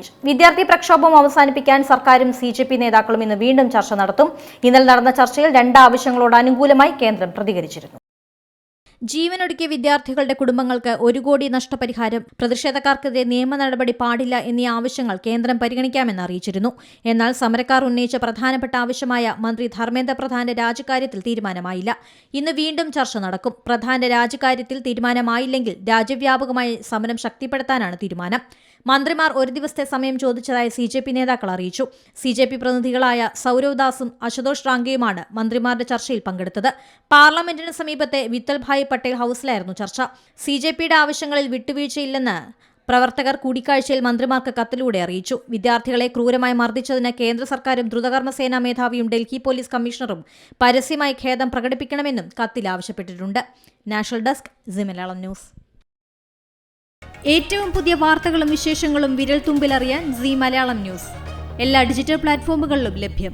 അറിയിച്ചു. വിദ്യാർത്ഥി പ്രക്ഷോഭം അവസാനിപ്പിക്കാൻ സർക്കാരും CJP നേതാക്കളും ഇന്ന് വീണ്ടും ചർച്ച നടത്തും. ഇന്നലെ നടന്ന ചർച്ചയിൽ 2 ആവശ്യങ്ങളോട് അനുകൂലമായി കേന്ദ്രം പ്രതികരിച്ചിരുന്നു. ജീവനൊടുക്കിയ വിദ്യാർത്ഥികളുടെ കുടുംബങ്ങൾക്ക് 1 കോടി നഷ്ടപരിഹാരം, പ്രതിഷേധക്കാർക്കെതിരെ നിയമ നടപടി പാടില്ല എന്നീ ആവശ്യങ്ങൾ കേന്ദ്രം പരിഗണിക്കാമെന്ന് അറിയിച്ചിരുന്നു. എന്നാൽ സമരക്കാർ ഉന്നയിച്ച പ്രധാനപ്പെട്ട ആവശ്യമായ മന്ത്രി ധർമ്മേന്ദ്ര പ്രധാന്റെ രാജിക്കാര്യത്തിൽ തീരുമാനമായില്ല. ഇന്ന് വീണ്ടും ചർച്ച നടക്കും. പ്രധാന്റെ രാജിക്കാര്യത്തിൽ തീരുമാനമായില്ലെങ്കിൽ രാജ്യവ്യാപകമായി സമരം ശക്തിപ്പെടുത്താനാണ് തീരുമാനം. മന്ത്രിമാർ 1 ദിവസത്തെ സമയം ചോദിച്ചതായി CJP നേതാക്കൾ അറിയിച്ചു. CJP പ്രതിനിധികളായ സൗരവ് ദാസും അശുതോഷ് റാങ്കെയുമാണ് മന്ത്രിമാരുടെ ചർച്ചയിൽ പങ്കെടുത്തത്. പാർലമെന്റിന് സമീപത്തെ വിത്തൽഭായ് പട്ടേൽ ഹൌസിലായിരുന്നു ചർച്ച. CJPയുടെ ആവശ്യങ്ങളിൽ വിട്ടുവീഴ്ചയില്ലെന്ന് പ്രവർത്തകർ കൂടിക്കാഴ്ചയിൽ മന്ത്രിമാർക്ക് കത്തിലൂടെ അറിയിച്ചു. വിദ്യാർത്ഥികളെ ക്രൂരമായി മർദ്ദിച്ചതിന് കേന്ദ്ര സർക്കാരും ദ്രുതകർമ്മസേനാ മേധാവിയും ഡൽഹി പോലീസ് കമ്മീഷണറും പരസ്യമായി ഖേദം പ്രകടിപ്പിക്കണമെന്നും കത്തിൽ ആവശ്യപ്പെട്ടിട്ടുണ്ട്. National desk C Malayalam news. ഏറ്റവും പുതിയ വാർത്തകളും വിശേഷങ്ങളും വിരൽത്തുമ്പിലറിയാൻ സി മലയാളം ന്യൂസ് എല്ലാ ഡിജിറ്റൽ പ്ലാറ്റ്ഫോമുകളിലും ലഭ്യം.